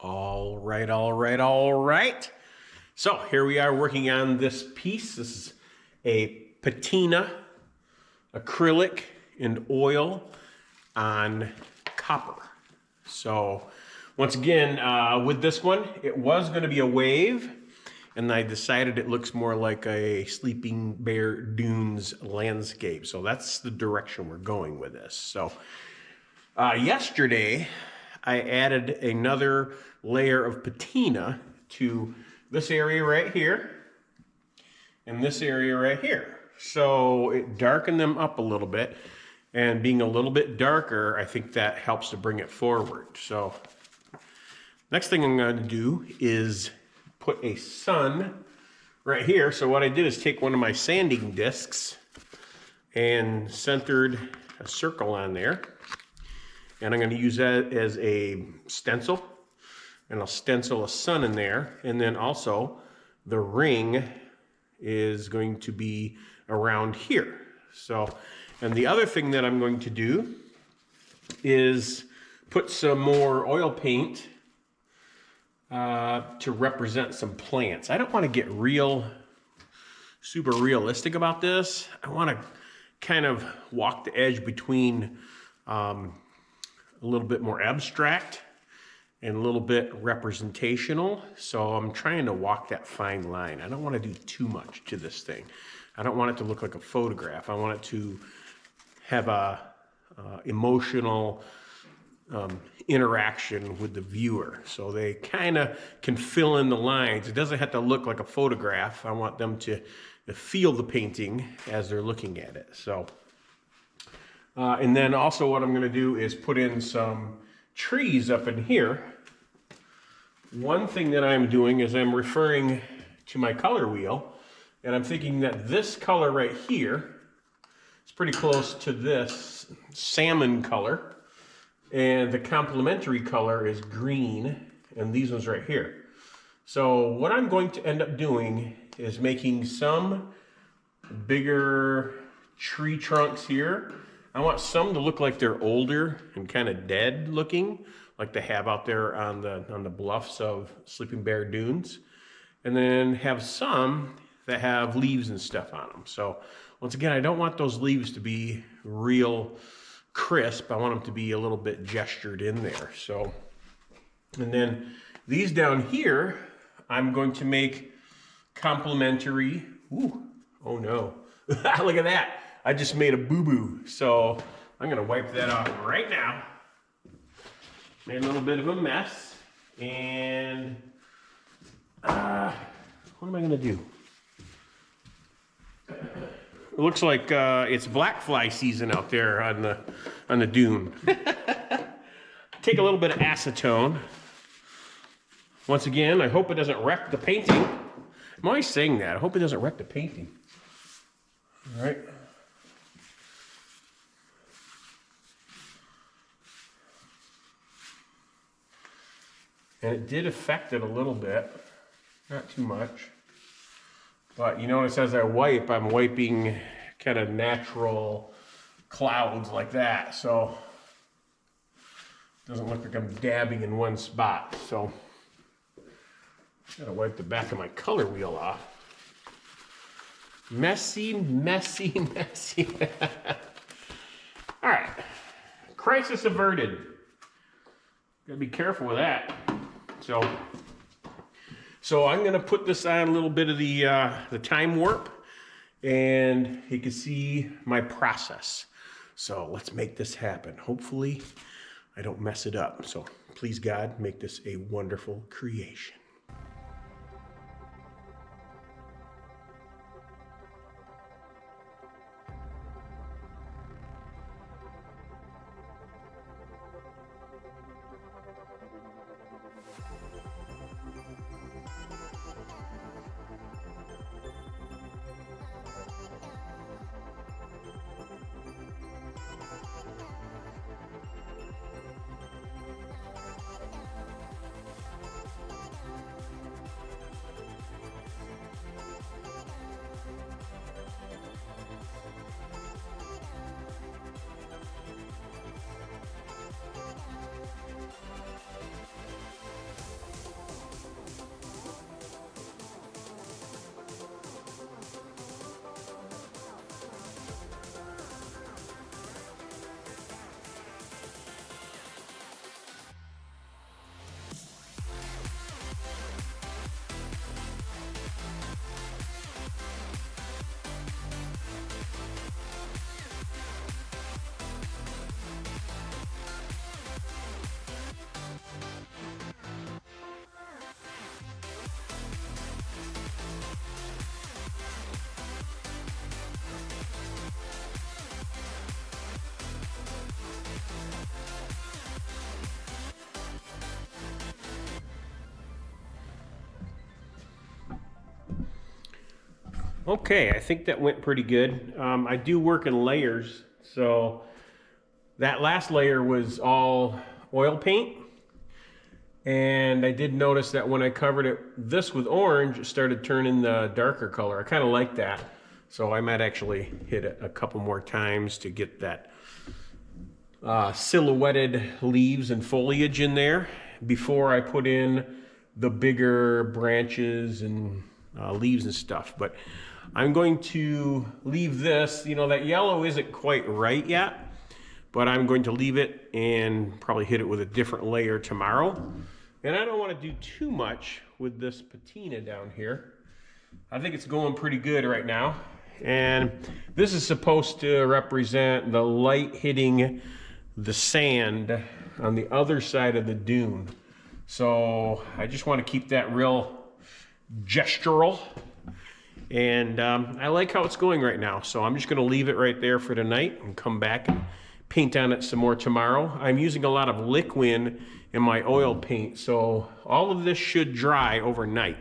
All right, all right, all right. So here we are working on this piece. This is a patina, acrylic, and oil on copper. So once again, with this one, it was going to be a wave, and I decided it looks more like a Sleeping Bear Dunes landscape. So that's the direction we're going with this. So yesterday, I added another layer of patina to this area right here and this area right here. So it darkened them up a little bit, and being a little bit darker, I think that helps to bring it forward. So next thing I'm going to do is put a sun right here. So what I did is take one of my sanding discs and centered a circle on there. And I'm going to use that as a stencil, and I'll stencil a sun in there. And then also the ring is going to be around here. So, and the other thing that I'm going to do is put some more oil paint to represent some plants. I don't want to get super realistic about this. I want to kind of walk the edge between a little bit more abstract and a little bit representational. So I'm trying to walk that fine line. I don't want to do too much to this thing. I don't want it to look like a photograph. I want it to have a emotional interaction with the viewer. So they kind of can fill in the lines. It doesn't have to look like a photograph. I want them to feel the painting as they're looking at it. So and then also what I'm going to do is put in some trees up in here. One thing that I'm doing is I'm referring to my color wheel, and I'm thinking that this color right here is pretty close to this salmon color, and the complementary color is green, and these ones right here. So what I'm going to end up doing is making some bigger tree trunks here. I want some to look like they're older and kind of dead looking, like they have out there on the bluffs of Sleeping Bear Dunes. And then have some that have leaves and stuff on them. So once again, I don't want those leaves to be real crisp. I want them to be a little bit gestured in there. So, and then these down here, I'm going to make complementary. Ooh, oh no, look at that. I just made a boo-boo, so I'm gonna wipe that off right now. Made a little bit of a mess, and what am I gonna do? It looks like it's black fly season out there on the dune. Take a little bit of acetone. Once again, I hope it doesn't wreck the painting. I'm always saying that. I hope it doesn't wreck the painting. All right. And it did affect it a little bit, not too much. But you notice as I wipe, I'm wiping kind of natural clouds like that. So it doesn't look like I'm dabbing in one spot. So gotta wipe the back of my color wheel off. Messy, messy, messy. All right, crisis averted. Gotta be careful with that. So I'm gonna put this on a little bit of the time warp, and you can see my process. So let's make this happen. Hopefully I don't mess it up. So please God, make this a wonderful creation. Okay, I think that went pretty good. I do work in layers, so that last layer was all oil paint. And I did notice that when I covered this with orange, it started turning the darker color. I kind of like that. So I might actually hit it a couple more times to get that silhouetted leaves and foliage in there before I put in the bigger branches and leaves and stuff. But I'm going to leave this, that yellow isn't quite right yet, but I'm going to leave it and probably hit it with a different layer tomorrow. And I don't want to do too much with this patina down here. I think it's going pretty good right now. And this is supposed to represent the light hitting the sand on the other side of the dune. So I just want to keep that real gestural. And I like how it's going right now. So I'm just going to leave it right there for tonight and come back and paint on it some more tomorrow. I'm using a lot of liquid in my oil paint, so all of this should dry overnight.